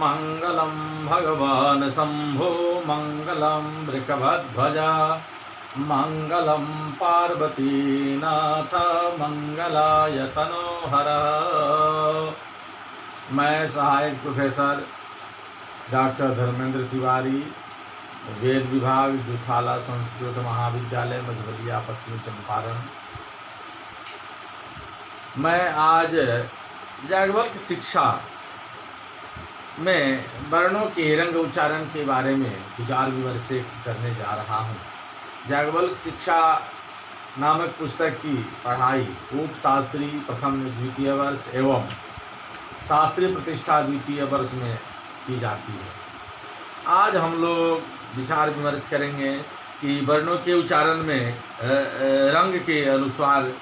मंगलम भगवान शंभो मंगलम वृषभध्वजा मंगलम पार्वतीनाथ मंगलाय तनोहर। मैं सहायक प्रोफेसर डॉक्टर धर्मेंद्र तिवारी, वेद विभाग, जुथाला संस्कृत महाविद्यालय, मझवलिया, पश्चिमी चंपारण। मैं आज याज्ञवल्क्य शिक्षा में वर्णों के रंग उच्चारण के बारे में विचार विमर्श करने जा रहा हूँ। याज्ञवल्क्य शिक्षा नामक पुस्तक की पढ़ाई उपशास्त्री प्रथम द्वितीय वर्ष एवं शास्त्रीय प्रतिष्ठा द्वितीय वर्ष में की जाती है। आज हम लोग विचार विमर्श करेंगे कि वर्णों के उच्चारण में रंग के अनुसार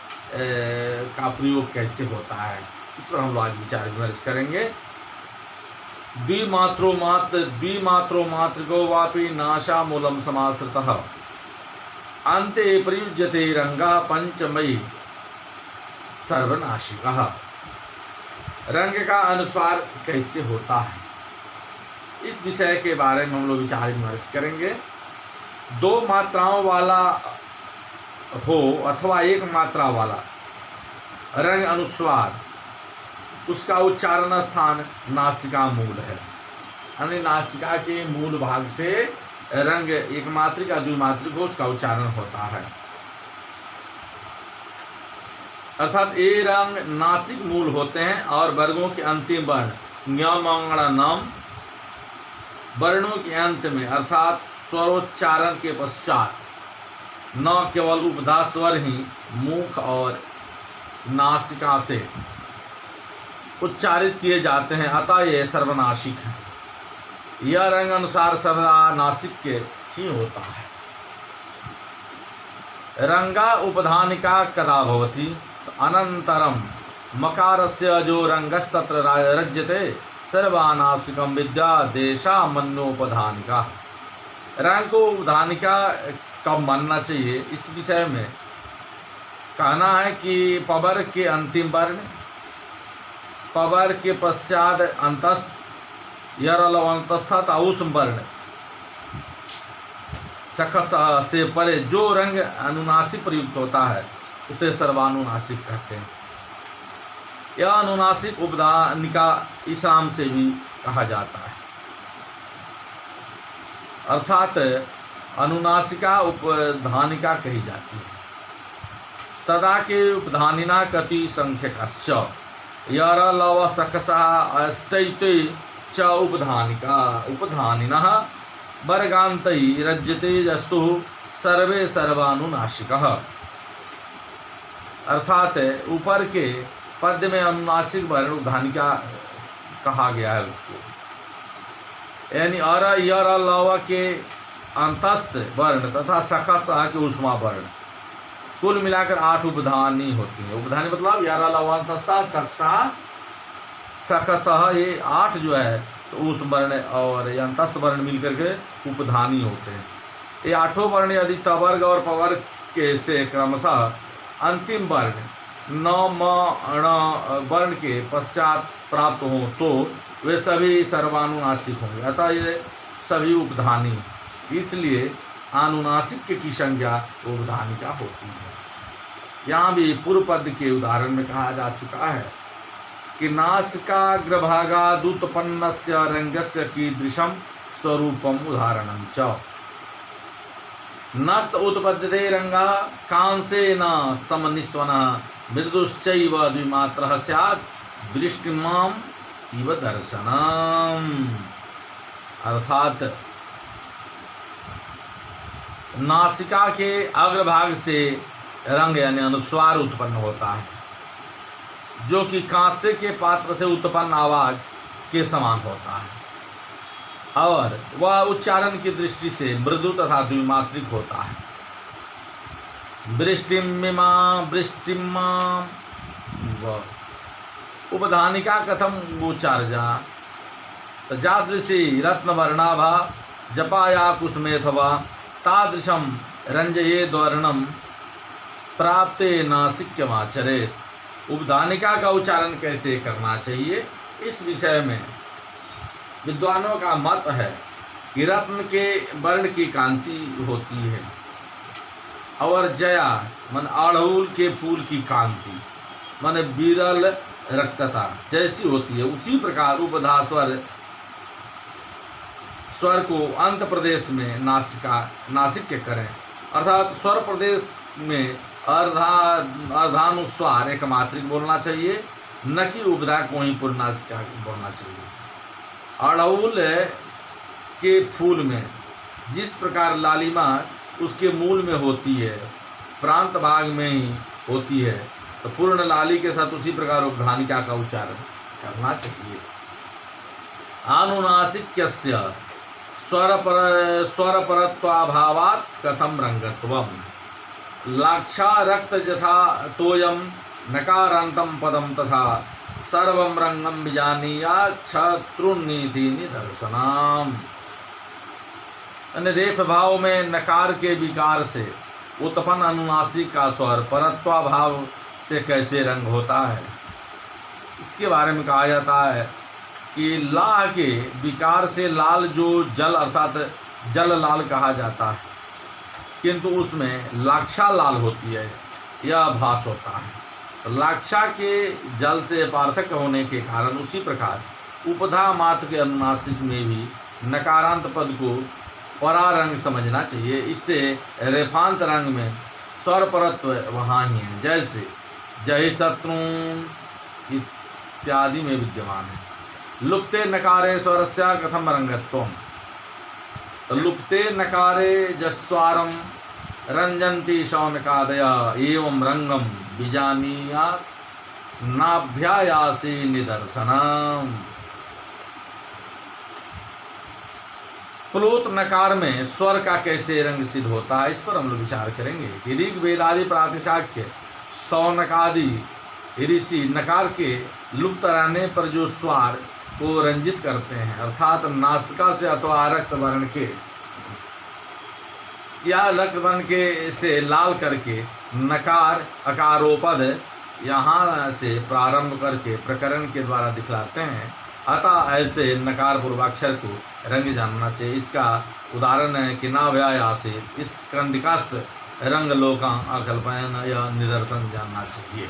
का प्रयोग कैसे होता है, इस पर हम लोग आज विचार विमर्श करेंगे। द्विमात्रो मात्रको वापि नाशा मूलम समाश्रितः अन्ते प्रयुज्यते रंगा पंचमयी सर्वनाशिकः। रंग का अनुस्वार कैसे होता है, इस विषय के बारे में हम लोग विचार विमर्श करेंगे। दो मात्राओं वाला हो अथवा एक मात्रा वाला रंग अनुस्वार, उसका उच्चारण स्थान नासिका मूल है, यानी नासिका के मूल भाग से रंग एक मात्रिक या द्विमात्रिक हो उसका उच्चारण होता है। अर्थात ये रंग नासिक मूल होते हैं और वर्गों के अंतिम वर्ण ञ वर्णों के अंत में अर्थात स्वरोच्चारण के पश्चात न केवल उपधा स्वर ही मुख और नासिका से उच्चारित किए जाते हैं, अतः ये सर्वनाशिक है। यह रंग अनुसार सर्वदा नासिक के ही होता है। रंगा उपधानिका कदा भवति अनंतरम मकारस्य जो रंगस्तत्र रज्यते सर्वानासिकम विद्या देशा मन्योपधानिका। रंग को उपधानिका कब मानना चाहिए, इस विषय में कहना है कि पवर के अंतिम वर्ण, पवर के पश्चात अंतस्थ यरलवंतस्थ औष्म वर्ण सखस से परे जो रंग अनुनासिक प्रयुक्त होता है उसे सर्वानुनासिक कहते हैं। यह अनुनासिक उपधानिका इस नाम से भी कहा जाता है, अर्थात अनुनासिका उपधानिका कही जाती है। तदा के उपधानिना कति संख्यकस्य यर लव सकसा अष्टैते च उपधानिका उपधानिनः वर्गान्तै रज्यते जस्तु सर्वे सर्वानुनासिकः। अर्थात ऊपर के पद्य में अनुनासिक वर्ण उपधानिका कहा गया है उसको, यानी अर यर लव के अंतस्थ वर्ण तथा सखा सह के उष्मा वर्ण, कुल मिलाकर 8 उपधानी होती है। उपधानी मतलब यर लव अंतस्था सखसा सखसह, ये 8 जो है तो उष्म वर्ण और ये अंतस्थ वर्ण मिलकर के उपधानी होते हैं। ये 8 वर्ण यदि तवर्ग और पवर्ग के से क्रमशः अंतिम वर्ण न म ण वर्ण के पश्चात प्राप्त हों तो वे सभी सर्वानुनासिक होंगे, अतः ये सभी उपधानी, इसलिए अनुनासिक की संज्ञा उपधानिका होती है। यहाँ भी पूर्व पद के उदाहरण में कहा जा चुका है कि नासिकाग्रभागादुत्पन्नस्य रंगस्य कीदृशं स्वरूपम उदाहरणं च। नस्त उत्पद्यते रंगः कांसेन समनिस्वनः मृदुश्चैव द्विमात्रः स्यात् दृष्टिमाम इव दर्शनम। अर्थात नासिका के अग्रभाग से रंग यानी अनुस्वार उत्पन्न होता है, जो कि कांसे के पात्र से उत्पन्न आवाज के समान होता है और वह उच्चारण की दृष्टि से मृदु तथा द्विमात्रिक होता है। वृष्टिमिमा वृष्टिमा उपधानिका कथम उच्चार्जा जादृशी रत्नवर्णाभा जपाया कुसुमेथवा तादृशम रंजयेद वर्णम प्राप्ते नासिक्यमाचरेत। उपधानिका का उच्चारण कैसे करना चाहिए, इस विषय में विद्वानों का मत है कि रत्न के वर्ण की कांति होती है और जया मन अड़हुल के फूल की कांति मन विरल रक्तता जैसी होती है, उसी प्रकार उपधा स्वर को अंत प्रदेश में नासिक के करें, अर्थात स्वर प्रदेश में अर्धानुस्वार एक मात्रिक बोलना चाहिए, न कि उपधा को ही पूर्णासिका बोलना चाहिए। अड़हुल के फूल में जिस प्रकार लालिमा उसके मूल में होती है, प्रांत भाग में ही होती है, तो पूर्ण लाली के साथ उसी प्रकार उपधानिका का उच्चारण करना चाहिए। आनुनासिक्यस्य स्वरपरत्वाभावात् कथम रंगत्वम लाक्षा रक्त यथा तोयम नकारांतम पदम तथा सर्वम रंगम बीजानीयात् शत्रुनीति निदर्शनम। रेफ भाव में नकार के विकार से उत्पन्न अनुनासिक का स्वर परत्वा भाव से कैसे रंग होता है, इसके बारे में कहा जाता है कि लाह के विकार से लाल जो जल अर्थात जल लाल कहा जाता है, किंतु उसमें लाक्षा लाल होती है, यह भास होता है। लाक्षा के जल से पार्थक्य होने के कारण उसी प्रकार उपधा मात्र के अनुनासिक में भी नकारांत पद को परा रंग समझना चाहिए। इससे रेफांत रंग में स्वर परत्व वहाँ ही है, जैसे जय शत्रु इत्यादि में विद्यमान है। लुप्ते नकारे स्वरस्या कथम रंगत्वम, तो लुप्ते नकारे जस्वारम रंजन्ति शौनकादय एवं रंगम बीजानीयात् नाभ्यायासी निदर्शनम। प्लुत नकार में स्वर का कैसे रंग सिद्ध होता है, इस पर हम लोग विचार करेंगे। ऋग वेदादि प्रातिशाख्य शौनकादि ऋषि नकार के लुप्त रहने पर जो स्वर को रंजित करते हैं, अर्थात नासिका से अथवा रक्त वर्ण के या रक्त वर्ण के से लाल करके नकार अकारोपद यहाँ से प्रारंभ करके प्रकरण के द्वारा दिखलाते हैं। अतः ऐसे नकार पूर्वाक्षर को रंग जानना चाहिए। इसका उदाहरण है कि नाभ्याया से इस कंडिकास्थ रंग लोका अकल्पयन या निदर्शन जानना चाहिए।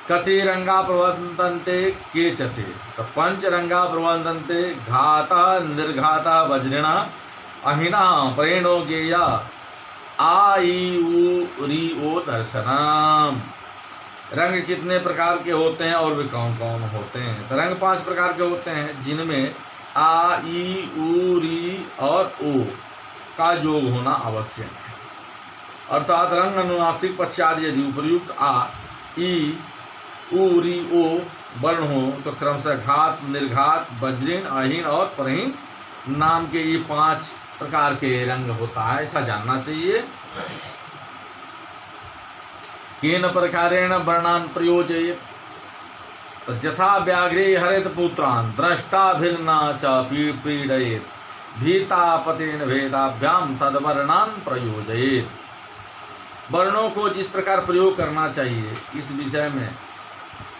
कति रंगा प्रवर्तन्ते केचते, तो पंच रंगा प्रवर्तन्ते घाता निर्घाता वज्रिणा अहिना प्रेणो गेया आ ई उ री ओ दर्शनम। रंग कितने प्रकार के होते हैं और वे कौन कौन होते हैं? तो रंग 5 प्रकार के होते हैं, जिनमें आ ई उ री और ओ का योग होना आवश्यक है। अर्थात रंग अनुनासिक पश्चात यदि उपर्युक्त आ ई उ री ओ वर्ण हो तो क्रमशः घात निर्घात वज्रीन अहीन और परहीन नाम के ये 5 प्रकार के रंग होता है, ऐसा जानना चाहिए। केन प्रकारेण वर्णान प्रयोजयेत्, तो यथा व्याघ्रे हरेत पुत्रान द्रष्टाभिर्न च पीडयेत् भीतापतेन भेदाभ्याम तद्वर्णान प्रयोजयेत्। वर्णों को जिस प्रकार प्रयोग करना चाहिए इस विषय में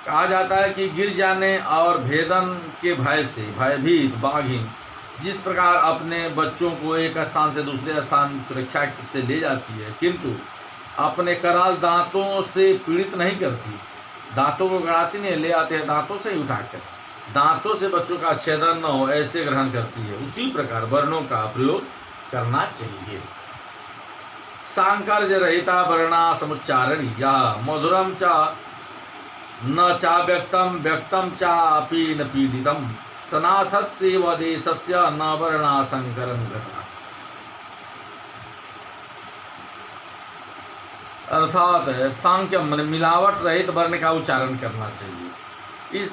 कहा जाता है कि गिर जाने और भेदन के भय से भयभीत बाघिन जिस प्रकार अपने बच्चों को एक स्थान से दूसरे स्थान सुरक्षा से ले जाती है, किंतु अपने कराल दांतों से पीड़ित नहीं करती, दांतों को गड़ाती नहीं, ले आते हैं दांतों से ही उठाकर, दांतों से बच्चों का छेदन न हो ऐसे ग्रहण करती है, उसी प्रकार वर्णों का प्रयोग करना चाहिए। सांकर्य रहिता वर्णा समुच्चारणी या मधुरम चा न चा व्यक्तम व्यक्तम चापि न पीडितम सनाथस्य वदेशस्य न वर्णा संकरम गता। अर्थात सांख्य मिलावट रहित वर्ण का उच्चारण करना चाहिए। इस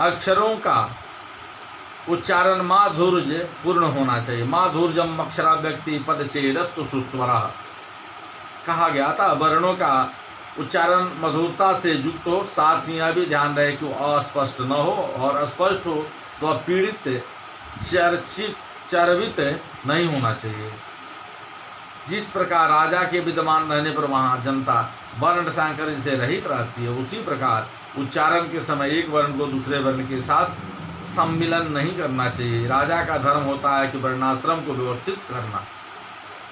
अक्षरों का उच्चारण माधुर्य पूर्ण होना चाहिए। माधुर्यम अक्षरा व्यक्ति पद छेदस्तु सुस्वरा कहा गया था। वर्णों का उच्चारण मधुरता से युक्त हो, साथ ही यह भी ध्यान रहे कि वो अस्पष्ट न हो, और अस्पष्ट हो तो पीड़ित चर्वित नहीं होना चाहिए। जिस प्रकार राजा के विद्यमान रहने पर वहाँ जनता वर्ण सांकर्य से रहित रहती है, उसी प्रकार उच्चारण के समय एक वर्ण को दूसरे वर्ण के साथ सम्मिलन नहीं करना चाहिए। राजा का धर्म होता है कि वर्णाश्रम को व्यवस्थित करना,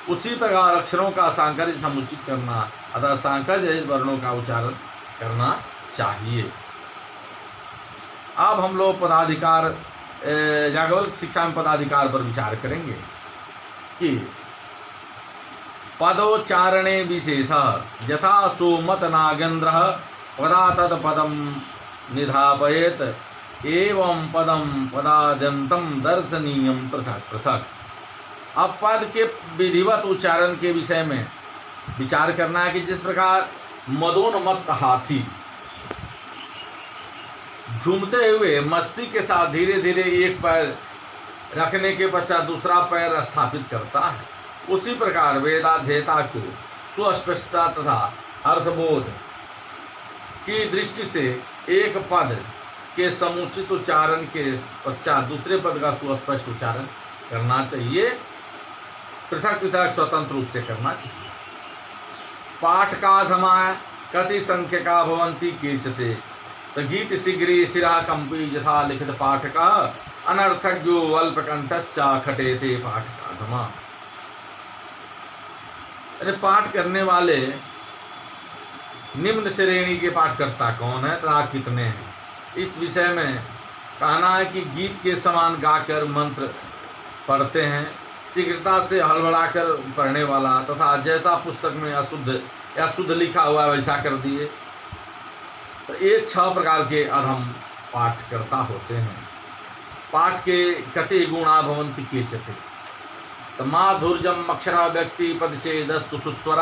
उसी प्रकार अक्षरों का सांकर्य समुचित करना, अतः सांकर्य वर्णों का उच्चारण करना चाहिए। अब हम लोग पदाधिकार, याज्ञवल्क्य शिक्षा में पदाधिकार पर विचार करेंगे कि पदोच्चारणे विशेष यथा सुमत नागेन्द्र पदा तद पदम निधापयेत एवं पदम पदाद्यंतम दर्शनीयम पृथक पृथक। अब पद के विधिवत उच्चारण के विषय में विचार करना है कि जिस प्रकार मदोन्मत्त हाथी झूमते हुए मस्ती के साथ धीरे धीरे एक पैर रखने के पश्चात दूसरा पैर स्थापित करता है, उसी प्रकार वेदाध्येता को सुस्पष्टता तथा अर्थबोध की दृष्टि से एक पद के समुचित उच्चारण के पश्चात दूसरे पद का सुस्पष्ट उच्चारण करना चाहिए, पृथक पृथक स्वतंत्र रूप से करना चाहिए। पाठ का धमाय कति संख्यका भवन्ति केचते तो गीत शीघ्री शिरा कंपी यथा लिखित पाठक अनर्थज्ञो अल्पकंठश्चा खटेते पाठ का धमा। अरे पाठ करने वाले निम्न श्रेणी के पाठकर्ता कौन है तथा कितने हैं, इस विषय में कहना है कि गीत के समान गाकर मंत्र पढ़ते हैं, शीघ्रता से हड़बड़ाकर पढ़ने वाला, तथा जैसा पुस्तक में अशुद्ध या शुद्ध लिखा हुआ वैसा कर दिए। तो ये 6 प्रकार के अधम पाठकर्ता होते हैं। पाठ के कति गुणा भवन्ति केचते तो माधुर्यम अक्षरा व्यक्ति पदछेदस्तु सुस्वर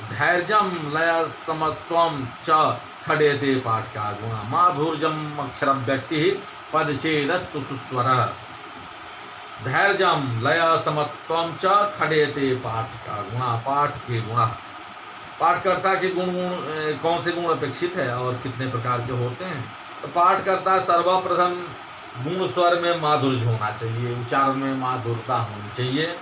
धैर्यम लय समत्वम च खडेते पाठ का गुणा। माधुर्यम अक्षर व्यक्ति पदछेदस्तु सुस्वर धैर्यम लय समत्वम च खडेते पाठ का गुणा। पाठ के गुणा, पाठकर्ता के गुण कौन से गुण अपेक्षित है और कितने प्रकार के होते हैं। तो पाठकर्ता सर्वप्रथम गुण स्वर में माधुर्य होना चाहिए, उच्चारण में माधुरता होनी चाहिए,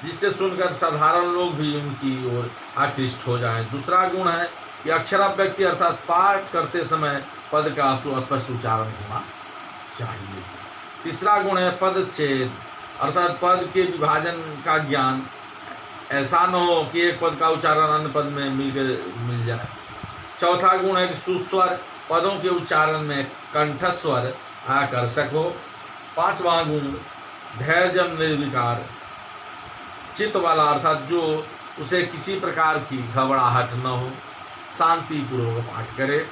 जिससे सुनकर साधारण लोग भी उनकी ओर आकृष्ट हो जाएं। दूसरा गुण है कि अक्षराभ्यक्ति अर्थात पाठ करते समय पद का सुस्पष्ट उच्चारण होना चाहिए। तीसरा गुण है पदच्छेद अर्थात पद के विभाजन का ज्ञान, ऐसा न हो कि एक पद का उच्चारण अन्य पद में मिल जाए। चौथा गुण है कि सुस्वर पदों के उच्चारण में कंठस्वर आकर्षक हो। पांचवा गुण धैर्य निर्विकार चित्त वाला अर्थात जो उसे किसी प्रकार की घबराहट न हो, शांतिपूर्वक पाठ करे,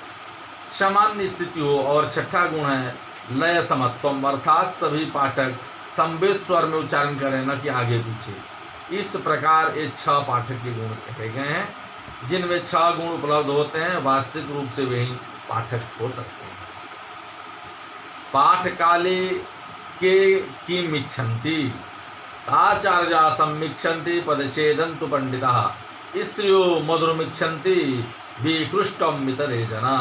सामान्य स्थिति हो। और छठा गुण है लय समत्वम अर्थात सभी पाठक संवेद स्वर में उच्चारण करें, न कि आगे पीछे। इस प्रकार ये 6 पाठक के गुण कहे गए हैं, जिनमें 6 गुण उपलब्ध होते हैं, वास्तविक रूप से वही पाठक हो सकते हैं। पाठ काले के किमिच्छन्ति आचार्या समीक्षन्ति पदच्छेदन्तु पंडिताः स्त्रियो मधुरमिच्छन्ति विकृष्टम मितरे जना।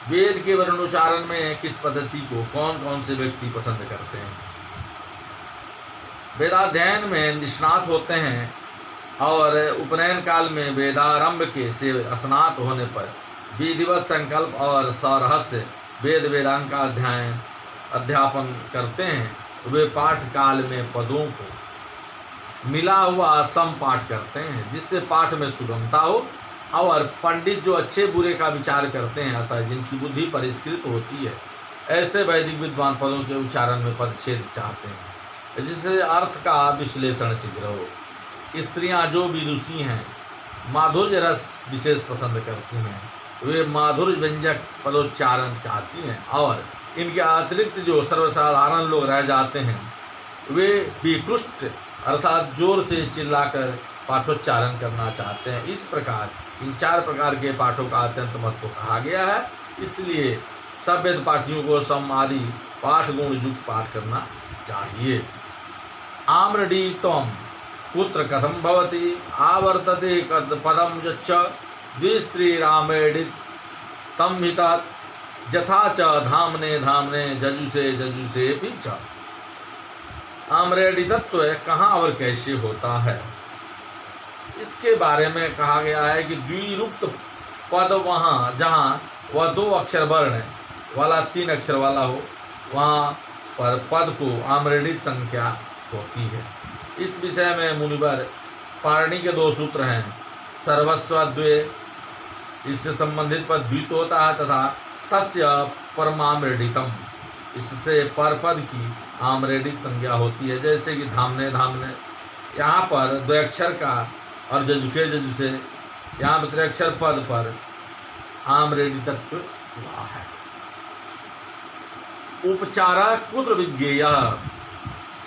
वेद के वर्णोच्चारण में किस पद्धति को कौन कौन से व्यक्ति पसंद करते हैं। वेदाध्ययन में निष्णात होते हैं और उपनयन काल में वेदारंभ के से स्नात होने पर विधिवत संकल्प और सरहस्य वेद वेदांग का अध्यापन करते हैं। वे पाठ काल में पदों को मिला हुआ सम पाठ करते हैं, जिससे पाठ में सुगमता हो। और पंडित जो अच्छे बुरे का विचार करते हैं, अतः जिनकी बुद्धि परिष्कृत होती है, ऐसे वैदिक विद्वान पदों के उच्चारण में पदच्छेद चाहते हैं, जिससे अर्थ का विश्लेषण शीघ्र हो। स्त्रियां जो भी रुचि हैं, माधुर्य रस विशेष पसंद करती हैं, वे माधुर्य व्यंजक पदोच्चारण चाहती हैं। और इनके अतिरिक्त जो सर्वसाधारण लोग रह जाते हैं, वे विकृष्ट अर्थात जोर से चिल्लाकर पाठोच्चारण करना चाहते हैं। इस प्रकार इन 4 प्रकार के पाठों का अत्यंत महत्व कहा गया है। इसलिए सब वेद पाठियों को सम आदि पाठ गुण युक्त पाठ करना चाहिए। आम्रडी त्वं पुत्र कथम भवति आवर्तते पदम यच्च द्विस्त्रीरामेडित तम हितात यथा च धामने धामने जजुसे जजुसे भी च। आम्रेडितत्व कहाँ और कैसे होता है, इसके बारे में कहा गया है कि द्विरुक्त पद वहाँ जहाँ वह 2 अक्षर वर्ण वाला 3 अक्षर वाला हो, वहाँ पर पद को आम्रेडित संख्या होती है। इस विषय में मुनिवर पारणी के 2 सूत्र हैं। सर्वस्व द्वे, इससे संबंधित पद द्वित होता है, तथा तस्य परमाम्रेडितम, इससे पर पद की आम्रेडित संज्ञा होती है। जैसे कि धामने धामने, यहाँ पर द्वैक्षर का, और जजुखे जजुसे, यहाँ पर त्रिअक्षर पद पर आम्रेडितत्व हुआ है। उपचारा कुत्र विज्ञेय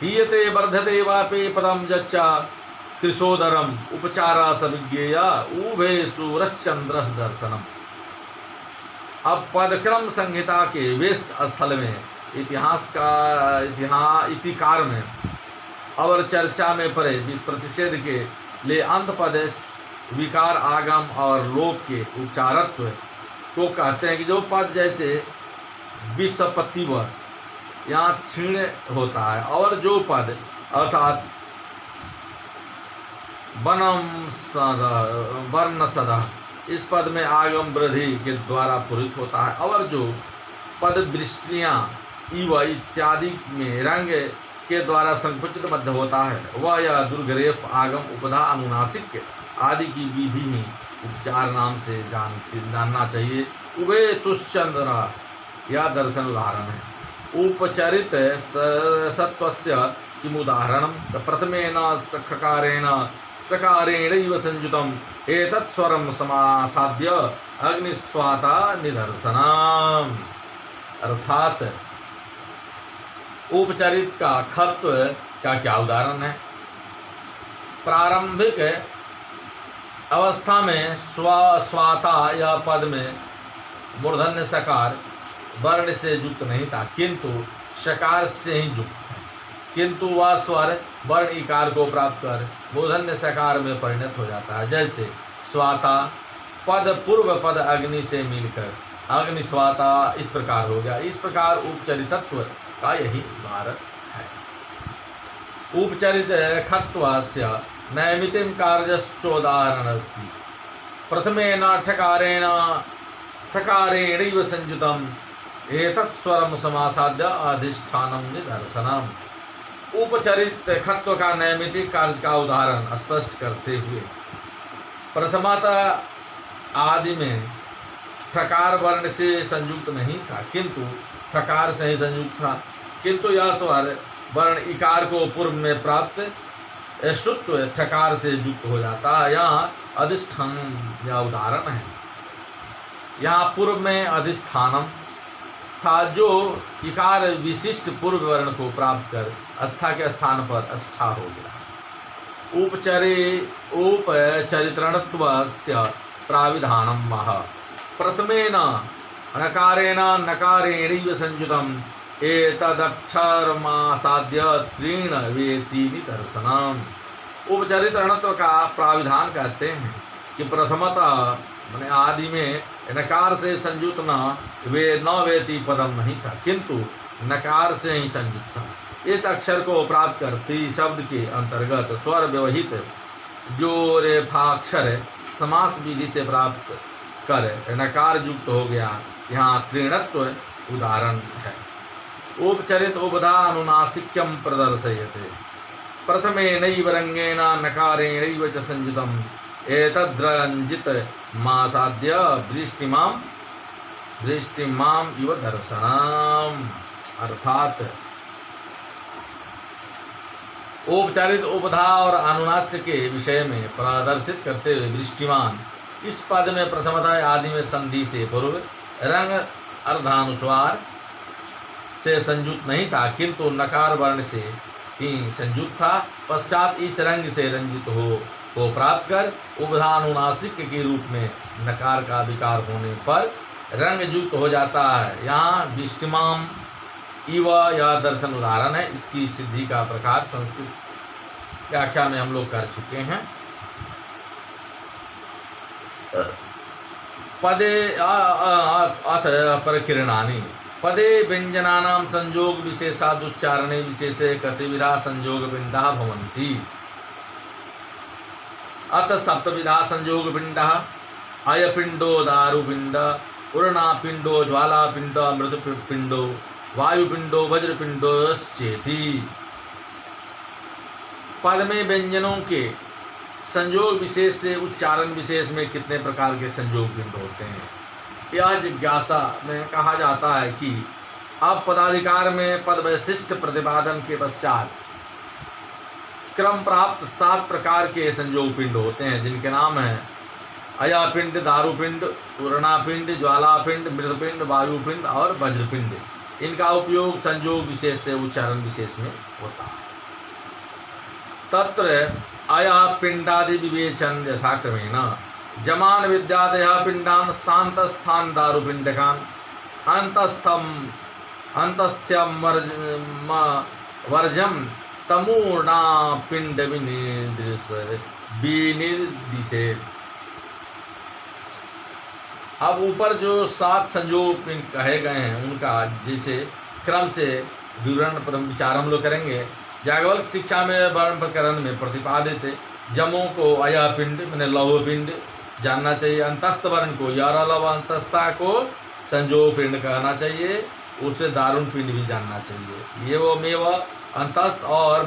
हीयते वर्धते वापे पदम जच्चा त्रिशोदरम उपचारा सविज्ञेय उभे सूरश्चंद्र दर्शनम। अब पदक्रम संहिता के वेस्ट स्थल में इतिहास में और चर्चा में पड़े प्रतिषेध के लिए अंत पद विकार आगम और लोक के उपचारत्व को कहते हैं कि जो पद जैसे विसपत्ति व यहाँ क्षीण होता है, और जो पद अर्थात वनम सदा वर्ण सदा, इस पद में आगम वृद्धि के द्वारा पूरित होता है, और जो पद वृष्टियाँ इव इत्यादि में रंग के द्वारा संकुचित बद्ध होता है, वह यह दुर्गरेफ आगम उपधा अनुनासिक आदि की विधि ही उपचार नाम से जानना चाहिए। उभे तुश्चंद्र यह दर्शन उदाहरण है। उपचरित सत्वस्य किम उदाहरणम, प्रथमेन सखकारेण सकारेणैव संयुतम एतत् स्वरम समासाद्य अग्निस्वाता निदर्शनम। अर्थात उपचरित का खत्व का क्या उदाहरण है। प्रारंभिक अवस्था में स्वाता या पद में मूर्धन्य सकार वर्ण से युक्त नहीं था, किंतु शकार से ही युक्त है, किंतु वह स्वर वर्ण इकार को प्राप्त कर मूर्धन्य सकार में परिणत हो जाता है। जैसे स्वाता पद पूर्व पद अग्नि से मिलकर अग्निस्वाता इस प्रकार हो गया। इस प्रकार उपचरितत्व का यही उदाहरण है। उपचरित खत्वस्य नैमितिम कार्यश्चोदाहरणति प्रथमेन ठकारेण ठकारेणैव संयुतम एतत् स्वरम समासाद्य अधिष्ठानम निदर्शनम। उपचरित खत्व का नैमितिक कार्य का उदाहरण स्पष्ट करते हुए, प्रथमतः आदि में ठकार वर्ण से संयुक्त नहीं था, किंतु ठकार से ही संयुक्त था, किंतु यह स्वर वर्ण इकार को पूर्व में प्राप्त श्रुत्व ठकार से युक्त हो जाता है। यहाँ अधिष्ठान यह उदाहरण है। यहाँ पूर्व में अधिष्ठानम था, जो इकार विशिष्ट पूर्व वर्ण को प्राप्त कर अस्था के स्थान पर अस्ठा हो गया। उपचरितृणत्वस्य प्राविधानम मह प्रथमेन नकारेण नकारेणैव संयुतम् एतदक्षरमासाद्य त्रीण वेति निदर्शनम्। उपचरितृणत्व का प्राविधान कहते हैं कि प्रथमतः मैंने आदि में नकार से संयुक्त न वेति पदम नहीं था, किंतु नकार से ही संयुक्त था। इस अक्षर को प्राप्त करती शब्द के अंतर्गत स्वर व्यवहित जो रेफाक्षर समास विधि से प्राप्त कर नकार युक्त हो गया। यहाँ त्रीणत्व उदाहरण है। उपचरित उपधा अनुनासिक्यम प्रदर्शयते प्रथमेनैव रंगेन नकारेणैव च संयुतम् एतद्रंजित मासाद्य दृष्टिमाम इव दर्शनम। अर्थात औपचारिक उपधा और अनुनास्य के विषय में प्रदर्शित करते हुए दृष्टिमान इस पद में प्रथमतः आदि में संधि से पूर्व रंग अर्धानुस्वार से संयुक्त नहीं था, किंतु नकार वर्ण से ही संयुक्त था। पश्चात इस रंग से रंजित को प्राप्त कर उपधानुनासिक के रूप में नकार का विकार होने पर रंग युक्त हो जाता है। यहाँ विष्टिमाम इव यह दर्शन उदाहरण है। इसकी सिद्धि का प्रकार संस्कृत व्याख्या में हम लोग कर चुके हैं। पदे अथ परकिरणानि पदे व्यंजनानां संयोग विशेषादुच्चारणे विशेषे कतिविधा संयोग पिंडा भवन्ति। अथ सप्तविधा संयोग पिंडा अयपिंडो दारुपिंड उर्णापिंडो ज्वालापिंड मृतपिंडो वायुपिंडो वज्रपिंडोश्चेति। पद में व्यंजनों के संयोग विशेष से उच्चारण विशेष में कितने प्रकार के संयोग पिंड होते हैं, यह जिज्ञासा में कहा जाता है कि अब पदाधिकार में पद वैशिष्ट प्रतिपादन के पश्चात क्रम प्राप्त 7 प्रकार के संयोग पिंड होते हैं, जिनके नाम हैं अयापिंड, दारुपिंड, पूर्णापिंड, ज्वालापिंड, मृतपिंड, वायुपिंड और वज्रपिंड। इनका उपयोग संयोग विशेष से उच्चारण विशेष में होता है। तत्र अया पिंडादि विवेचन यथाक्रमेण जमान विद्यादय पिंडान शांतस्थान दारुपिंडकान अंतस्थ्यम वर्जम तमूर्णा पिंड विनिर्दिशे। अब ऊपर जो 7 संयोग पिंड कहे गए हैं उनका जैसे क्रम से विवरण पर विचार हम लोग करेंगे। याज्ञवल्क्य शिक्षा में वर्ण प्रकरण में प्रतिपादित जमों को अया पिंड मैंने लौह पिंड जानना चाहिए, अंतस्थ वर्ण को यारा लव अंतस्था को संयोग पिंड कहना चाहिए, उसे दारुण पिंड भी जानना चाहिए। ये वो मेव अंतस्थ और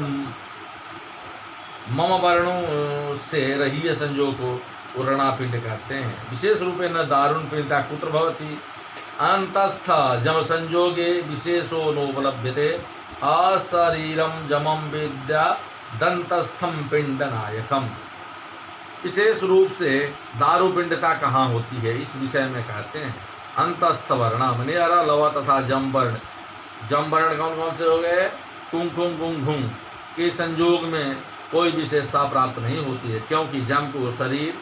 मम वर्णों से रही संयोग को उरणा पिंड कहते हैं। विशेष रूपेण दारुण पिंडा कुत्र भवति अंतस्थ जम संयोगे विशेषो नोपलभ्यते अशरीरम जमम विद्या दंतस्थम पिंड नायकम। विशेष रूप से दारुपिंडता कहाँ होती है इस विषय में कहते हैं अंतस्थ वर्ण मने अरा लवा तथा जम वर्ण। जम वर्ण कौन कौन से हो गए, कुंकुम कुंकुम के संयोग में कोई विशेषता प्राप्त नहीं होती है, क्योंकि जम को शरीर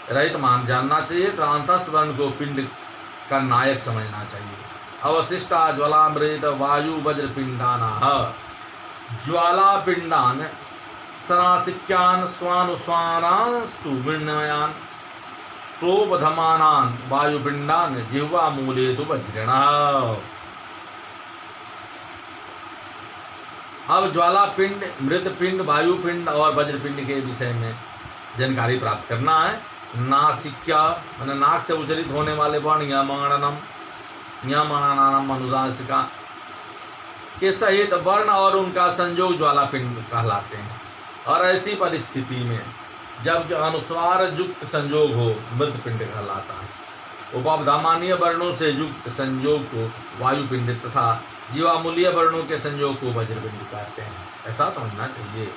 रहित मान जानना चाहिए, तो अंतस्थ वर्ण को पिंड का नायक समझना चाहिए। अवशिष्टा ज्वालामृत वायु वज्रपिंडानाः ज्वालापिंडान सनासिक्यान स्वानुस्वानास्तु विण्मयान शोभधमानान वायुपिंडान जिह्वा मूले तु वज्रिणः। अब ज्वालापिंड, मृतपिंड, वायुपिंड और वज्रपिंड के विषय में जानकारी प्राप्त करना है। नासिक्या मैंने नाक से उच्चरित होने वाले वर्ण यमनानम अनुदासिका के सहित वर्ण और उनका संयोग ज्वालापिंड कहलाते हैं। और ऐसी परिस्थिति में जब अनुस्वार युक्त संयोग हो मृतपिंड कहलाता है। उपधामानीय वर्णों से युक्त संयोग को वायुपिंड तथा जीवामूलीय वर्णों के संयोग को वज्रपिंड कहते हैं, ऐसा समझना चाहिए।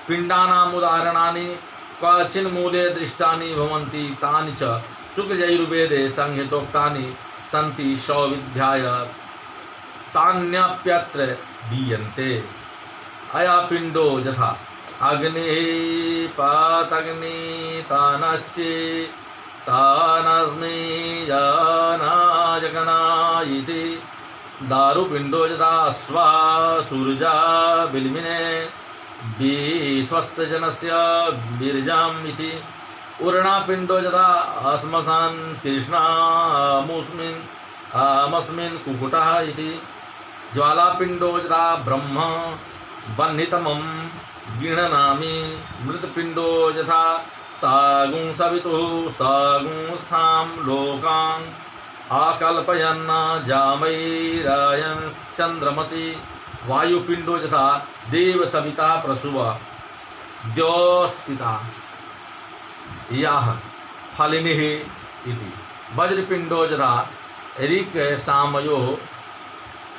पिंडानाम उदाहरणानि क्वचिन् मूले दृष्टानि भवन्ति तानि च शुक्लयजुर्वेदे संहितोक्तानि सन्ति शौविध्याय तान्यप्यत्र दीयन्ते। अया पिंडो यथा अग्नि पातग्नि तानश्चि तानस्मि जनाजगना इति दारुपिंडो यथा स्वा सूर्या बिल्मिने विश्वस्य जनस्य बीर्जाम् इति उर्णापिंडो यथा अस्मसान् कृष्णामुस्मिन् आमस्मिन् कुकुटः इति ज्वालापिंडो यथा ब्रह्म वह्नितमं गृह्णामि मृतपिंडो यथा तागुं सवितुः सागुंस्थां लोकान् आकल्पयन् जामैरायंश्चन्द्रमसि वायुपिंडो यथा देव सविता प्रसुव द्योस्पिता याह फलिनिः इति वज्रपिंडो यथा ऋक् सामयो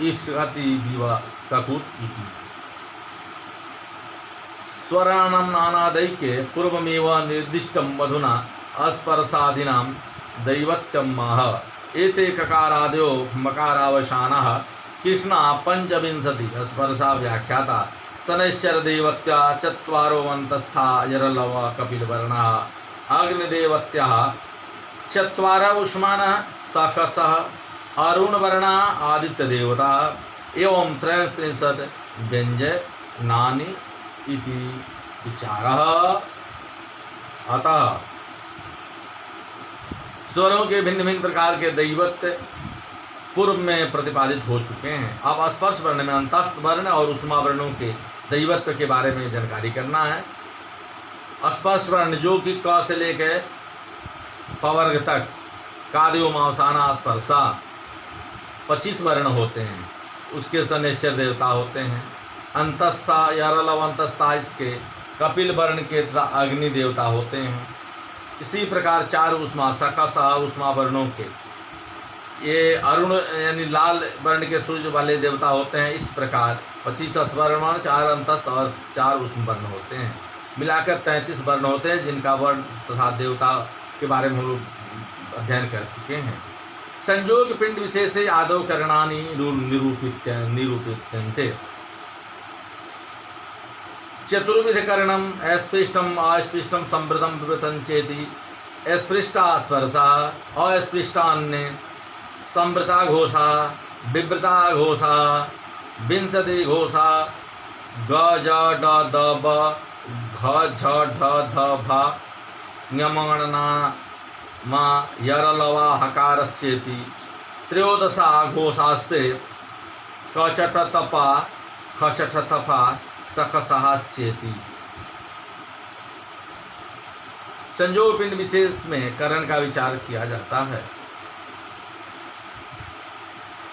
इक्षति दिव ककुत इति। स्वराणां नानादैक्ये पूर्वमेव निर्दिष्टं मधुना अस्पर्शादीनां दैवत्यं माह। एते ककारादयो मकारावसानः कृष्णा पंचविंशति स्पर्शा व्याख्याता शनैश्चर देवत्या चत्वारो अंतस्था यरलव कपिलवर्णः अग्निदेवत्या चत्वार उष्मानः सखसः अरुणवर्णा आदित्यदेवता एवं त्रयस्त्रिंशत् व्यञ्जनानि इति विचारः। अतः स्वरों के भिन्न भिन्न प्रकार के दैवत्य पूर्व में प्रतिपादित हो चुके हैं। अब स्पर्श वर्ण में अंतस्थ वर्ण और उष्मा वर्णों के दैवत्व के बारे में जानकारी करना है। स्पर्श वर्ण जो कि क से लेकर पवर्ग तक कादियो मावसाना स्पर्शा 25 वर्ण होते हैं। उसके सनेश्वर देवता होते हैं। अंतस्था यारलव अंतस्था इसके कपिल वर्ण के तथा अग्नि देवता होते हैं। इसी प्रकार 4 उष्मा सखा सहा उष्मा वर्णों के ये अरुण यानी लाल वर्ण के सूर्य वाले देवता होते हैं। इस प्रकार 25 वर्ण, 4 अंतस्थ और 4 उष्म वर्ण होते हैं। मिलाकर 33 वर्ण होते हैं जिनका वर्ण तथा देवता के बारे में हम लोग अध्ययन कर चुके हैं। संयोग पिंड विशेष आदव करणानि निरूपित चतुर्विध करणम अस्पृष्टम अस्पृष्टम संवृतम विवृतं चेति अस्पृष्टा स्पर्शा अस्पृष्टान्य संवृता घोषा विवृता घोषा विंशति घोषा ग ज ड द ब घ झ ढ ध भ ञमगणना मा यरलवा हकारस्येति त्रयोदशा घोषास्ते कचट तपा खचट तपा सखसहास्येति। संयोग पिंड विशेष में करण का विचार किया जाता है।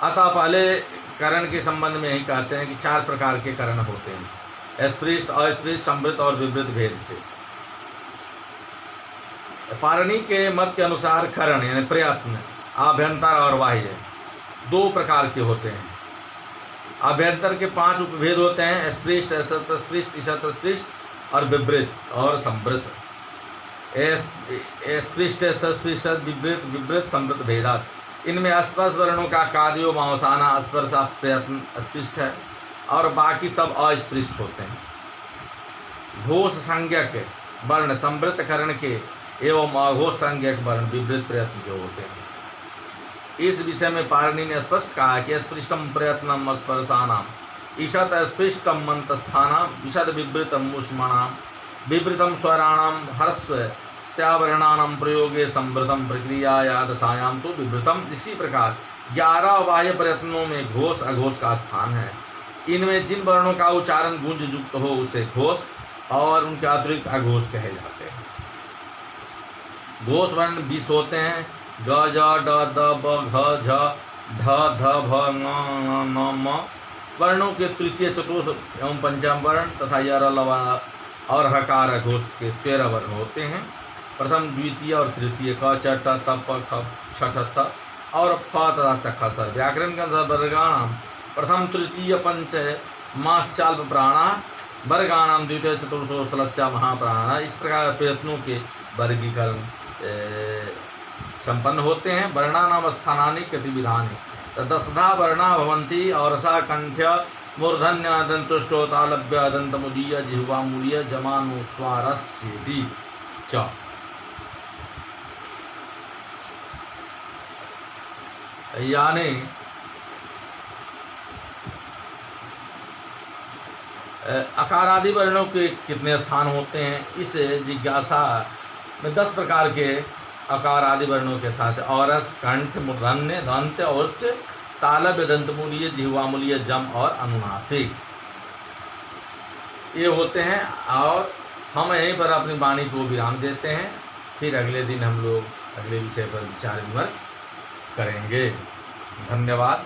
अतः पहले करण के संबंध में यही कहते हैं कि 4 प्रकार के करण होते हैं, स्पृष्ट अस्पृष्ट संवृत और विवृत भेद से। पारणी के मत के अनुसार करण यानी प्रयत्न आभ्यंतर और बाह्य 2 प्रकार के होते हैं। आभ्यंतर के 5 उपभेद होते हैं, स्पृष्ट असतस्पृष्ट ईशतस्पृष्ट और विवृत और संवृत। स्पृष्ट सस्पृष्ट विवृत विवृत संवृत भेदात। इनमें स्पर्श वर्णों का कादियो मावसाना स्पर्शा प्रयत्न स्पृष्ट है और बाकी सब अस्पृष्ट होते हैं। घोष संज्ञक वर्ण संवृत करण के एवं अघोष संज्ञक वर्ण विवृत प्रयत्न के होते हैं। इस विषय में पारणी ने स्पष्ट कहा कि स्पृष्टम प्रयत्नम स्पर्शानाम ईशत स्पृष्टम मंतस्थानाम ईशत विवृतम उष्माणाम विवृतम स्वराणाम हर्स्व स्यावरणानाम प्रयोगे संवृतम प्रक्रिया या दशायाम तो विवृतम। इसी प्रकार 11 बाह्य प्रयत्नों में घोष अघोष का स्थान है। इनमें जिन वर्णों का उच्चारण गूंज युक्त हो उसे घोष और उनके अतिरिक्त अघोष कहे जाते हैं। घोष वर्ण 20 होते हैं, ग ज ड द ब घ झ ढ ध भ ङ न म। वर्णों के तृतीय चतुर्थ एवं पंचम वर्ण तथा यर लवा और हकार घोष के 13 वर्ण होते हैं। प्रथम द्वितीय और तृतीय क च ट त प ख छ ठ त और फ तथा सख सर। व्याकरण के अनुसार वर्गाणाम प्रथम तृतीय पंच मास्याल्प प्राणा वर्गाणाम द्वितीय चतुर्थो सलस्या महाप्राणा। इस प्रकार प्रयत्नों के वर्गीकरण संपन्न होते हैं। वर्णानाम स्थानानि गतिविधानि दशधा वर्णा भवन्ति और सा कंठ्य मूर्धन्य दंतुष्टो तालव्य दंतमुदीय जिह्वामूलीय जमानुस्वारस्येति च। यानी अकारादि वर्णों के कितने स्थान होते हैं, इस जिज्ञासा में 10 प्रकार के अकार आदि वर्णों के साथ औरस कंठ मूर्धन्य दंत औष्ठ तालव्य दंतमूलीय जिह्वामूलीय जम और अनुनासिक ये होते हैं। और हम यहीं पर अपनी वाणी को विराम देते हैं। फिर अगले दिन हम लोग अगले विषय पर विचार विमर्श करेंगे। धन्यवाद।